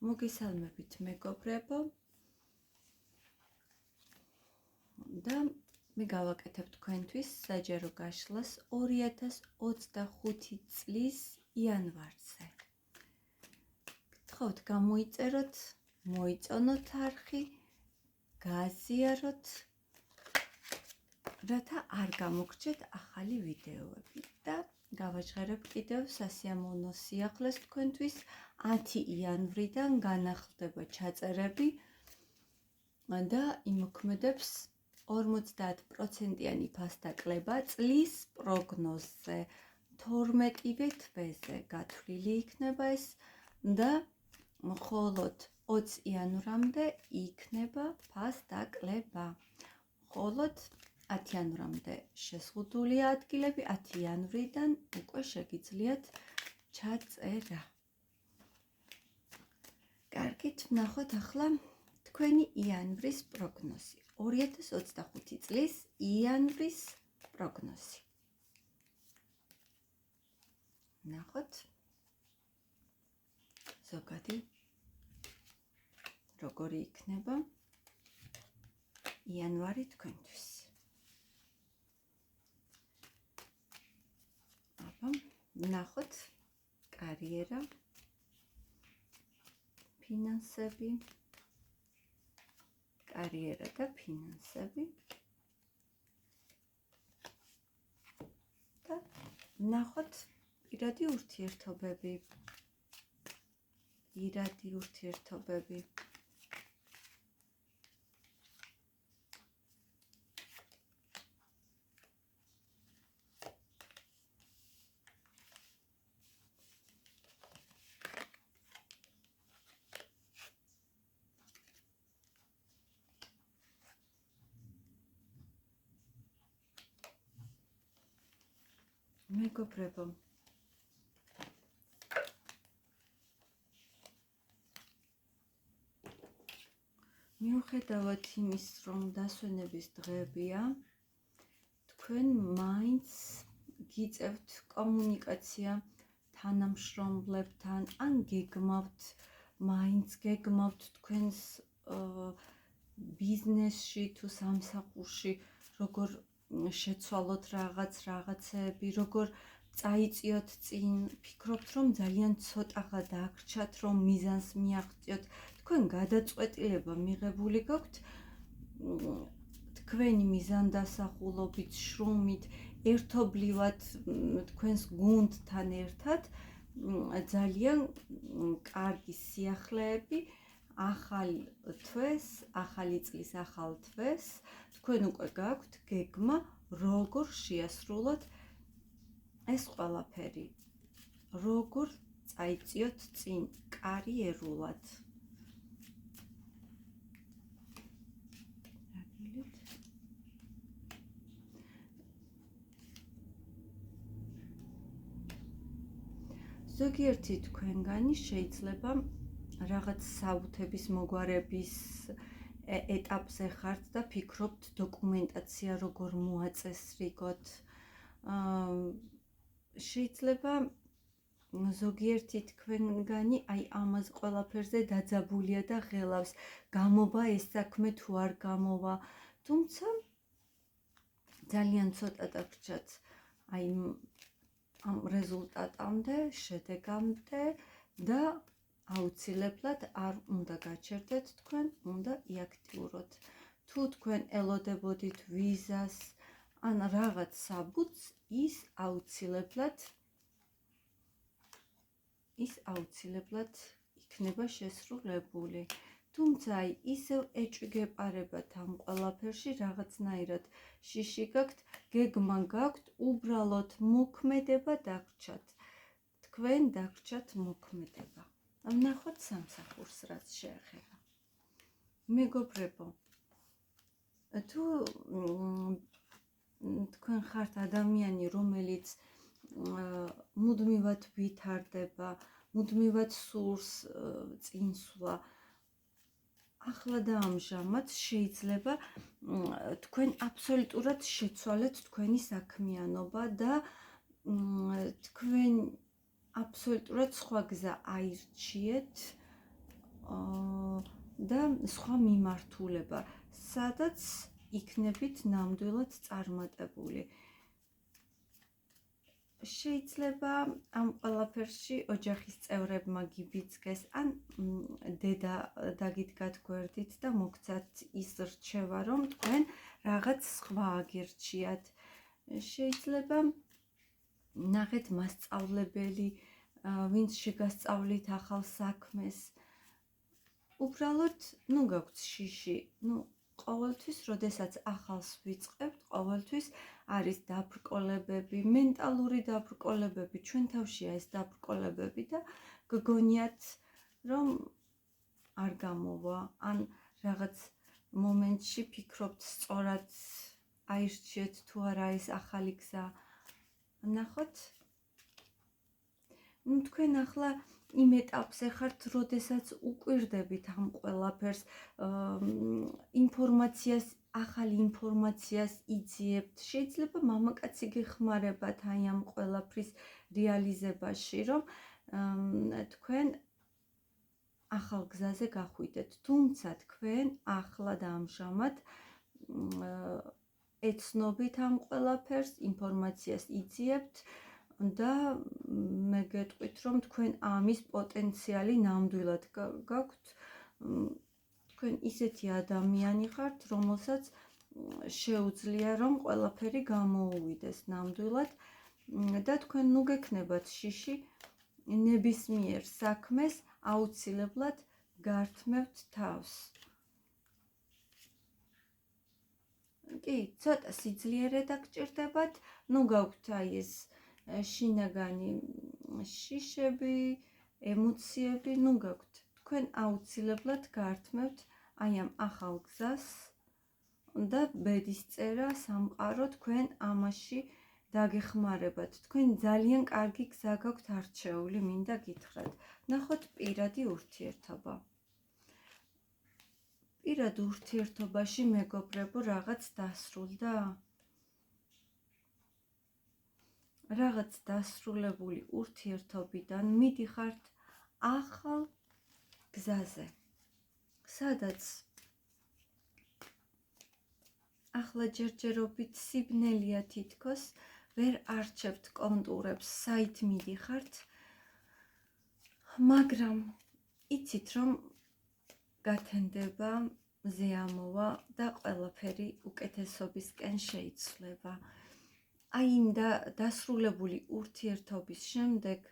მოგესალმებით მეგობრებო და მე გავაკეთებ თქვენთვის საჯარო გაშლას 2025 წლის იანვარზე. გთხოვთ გამოიწეროთ, მოიწონოთ არხი, გააზიაროთ, რათა არ გამოგრჩეთ ახალი ვიდეოები და გავაჟღერებ კიდევ სასიამოვნო სიახლეს თქვენთვის 10 იანვრიდან განახლდება ჩაწერები და იმოქმედებს 50%-იანი ფასთა კლება წლის პროგნოზზე 12-ვე თვეზე გათვლილი იქნება ეს და მხოლოდ 20 იანვრამდე იქნება ფასთა კლება. მხოლოდ 10 იანვრამდე შეზღუდულია ადგილები, 10 იანვრიდან უკვე შეგიძლიათ ჩაწერა. კარგით, ვნახოთ ახლა თქვენი იანვრის პროგნოზი. 2025 წლის იანვრის პროგნოზი. ვნახოთ ზოგადი როგორი იქნება იანვარი თქვენთვის. ვნახოთ კარიერა, ფინანსები, კარიერა და ფინანსები და ვნახოთ პირადი ურთიერთობები. მეგობრებო, მიუხედავად იმის, რომ დასვენების დღეებია, თქვენ მაინც გიწევთ კომუნიკაცია თანამშრომლებთან, ან მაინც გეგმავთ თქვენს ბიზნესში თუ სამსახურში, როგორ შეცვალოთ რაღაცეები, როგორ წაიწიოთ წინ, ფიქრობთ, რომ ძალიან ცოტაღა დაგრჩათ, რომ მიზანს მიაღწიოთ. თქვენ გადაწყვეტილება მიღებული გაქვთ თქვენი მიზანდასახულობით, შრომით, ერთობლივად თქვენს გუნდთან ერთად ძალიან კარგი სიახლეები ახალ თვეს, ახალი წლის ახალ თვეს, თქვენ უკვე გაქვთ გეგმა, როგორ შეასრულოთ ეს ყველაფერი, როგორ წაიწიოთ წინ კარიერულად. ზოგიერთი თქვენგანი შეიძლება რაღაც საუთების მოგვარების ეტაპზე ხართ და ფიქრობთ დოკუმენტაცია როგორ მოაწესრიგოთ. შეიძლება ზოგიერთი თქვენგანი ამას ყველაფერზე დაძაბულია და ღელავს, გამოვა ეს საქმე თუ არ გამოვა, თუმცა ძალიან ცოტა დაგრჩათ ამ რეზულტატამდე, შედეგამდე და აუცილებლად არ უნდა გაჩერდეთ თქვენ, უნდა იაქტიუროთ. თუ თქვენ ელოდებოდით ვიზას ან რაღაც საბუთს, ის აუცილებლად იქნება შესრულებული. თუმცა ისევ ეჭვგეპარებათ ამ ყველაფერში რაღაცნაირად შიში გაქვთ, გეგმა გაქვთ, უბრალოდ მოქმედება დაგრჩათ. თქვენ დაგრჩათ მოქმედება. ვნახოთ სამსახურს, რაც შეეხება. მეგობრებო, თუ თქვენ ხართ ადამიანი, რომელიც მუდმივად ვითარდება, მუდმივად სურს წინსვლა, ახლა და ამჟამად შეიძლება თქვენ აბსოლუტურად შეცვალეთ თქვენი საქმიანობა და თქვენ აბსოლუტურად სხვა გზა აირჩიეთ და სხვა მიმართულება, სადაც იქნებით ნამდვილად წარმატებული. შეიძლება ამ ყველაფერში ოჯახის წევრებმა გიბიძგეს, ან დედა დაგიდგათ გვერდით და მოგცათ ის რჩევა, რომ თქვენ რაღაც სხვა აგირჩიათ. შეიძლება ნახეთ მასწავლებელი, ვინც შეგასწავლით ახალ საქმეს. უბრალოდ, გაგვთ შიში, ყოველთვის, როდესაც ახალს ვიწყებთ, ყოველთვის არის დაბრკოლებები, მენტალური დაბრკოლებები, ჩვენ თავშია ეს დაბრკოლებები და გგონიათ, რომ არ გამოვა, ან რაღაც მომენტში ფიქრობთ სწორად აირჩიეთ თუ არა ეს ახალი გზა. ნახოთ, თქვენ ახლა იმ ეტაპზე ხართ, როდესაც უკვირდებით ამ ყველაფერს, ახალი ინფორმაციას იძიებთ. შეიძლება მამაკაცი გეხმარებათ აი ამ ყველაფრის რეალიზებაში, რომ თქვენ ახალ გზაზე გახვიდეთ. თუმცა თქვენ ახლა და ამჟამად ეცნობით ამ ყველაფერს, ინფორმაციას იძიებთ და მე გეტყვით, რომ თქვენ ამის პოტენციალი ნამდვილად გაქვთ. თქვენ ისეთი ადამიანი ხართ, რომელსაც შეუძლია, რომ ყველაფერი გამოუვიდეს ნამდვილად და თქვენ გექნებათ შიში ნებისმიერ საქმეს აუცილებლად გართმევთ თავს. კი, ცოტა სიძლიერე დაგჭირდებათ, გაქვთ აი ეს შინაგანი შიშები, ემოციები, გაქვთ. თქვენ აუცილებლად გართმევთ აი ამ ახალ გზას და ბედისწერა, სამყარო თქვენ ამაში დაგეხმარებათ. თქვენ ძალიან კარგი გზა გაქვთ არჩეული, მინდა გითხრათ. ნახოთ პირადი ურთიერთობა. პირად ურთიერთობაში, მეგობრებო, რაღაც დასრულდა? რაღაც დასრულებული ურთიერთობიდან მიდიხართ ახალ გზაზე, სადაც ახლა ჯერჯერობით სიბნელია თითქოს, ვერ არჩევთ კონტურებს, საით მიდიხართ, მაგრამ იცით, რომ გათენდება, მზე ამოვა და ყველაფერი უკეთესობისკენ შეიცვლება. აი იმ დასრულებული ურთიერთობის შემდეგ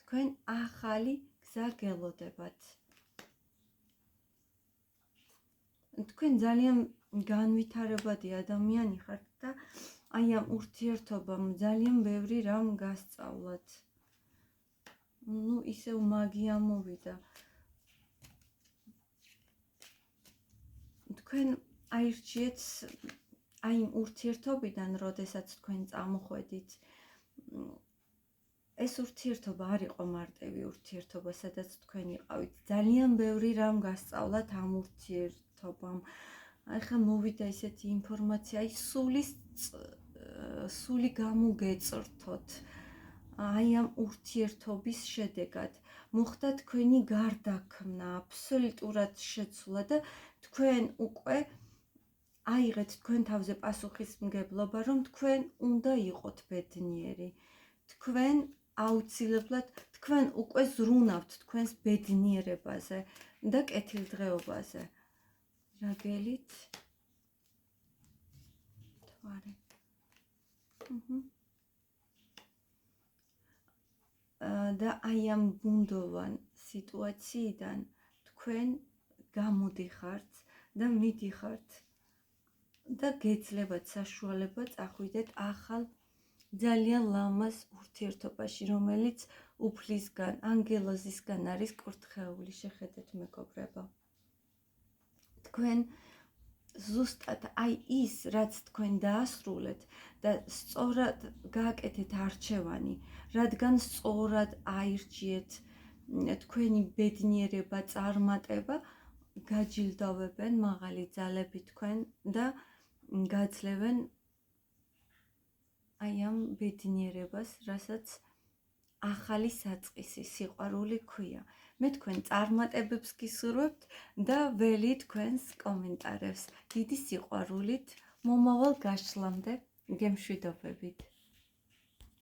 თქვენ ახალი გზა გელოდებათ. თქვენ ძალიან განვითარებადი ადამიანი ხართ და აი ამ ურთიერთობამ ძალიან ბევრი რამ გასწავლათ. ისევ მაგია მოვიდა. თქვენ აირჩიეთ აი იმ ურთიერთობიდან, როდესაც თქვენ წამოხვედით, ეს ურთიერთობა არ იყო მარტივი ურთიერთობა, სადაც თქვენ იყავით. ძალიან ბევრი რამ გასწავლათ ამ ურთიერთობამ. ახლა მოვიდა ისეთი ინფორმაცია, აი სული გამოგეწრთოთ. აი ამ ურთიერთობის შედეგად მოხდა თქვენი გარდაქმნა, აბსოლუტურად შეცვლა და თქვენ უკვე აიღეთ თქვენ თავზე პასუხისმგებლობა, რომ თქვენ უნდა იყოთ ბედნიერი. თქვენ აუცილებლად, თქვენ უკვე ზრუნავთ თქვენს ბედნიერებაზე და კეთილდღეობაზე. რა გელით? თვარე. და აი ამ ბუნდოვან სიტუაციიდან თქვენ გამოდიხართ და მიდიხართ და გეძლებათ საშუალება წახვიდეთ ახალ ძალიან ლამაზ ურთიერთობაში, რომელიც უფლისგან, ანგელოზისგან არის კურთხეული. შეხედეთ, მეგობრებო. თქვენ ზუსტად აი ის, რაც თქვენ დაასრულეთ და სწორად გააკეთეთ არჩევანი, რადგან სწორად აირჩიეთ თქვენი ბედნიერება, წარმატება, გაჯილდოვებენ მაღალი ძალები თქვენ და გაძლევენ აი ამ ბედნიერებას, რასაც ახალი საწყისი, სიყვარული ქვია. მე თქვენ წარმატებებს გისურვებთ და ველი თქვენს კომენტარებს. დიდი სიყვარულით, მომავალ გაშლამდე, გემშვიდობებით.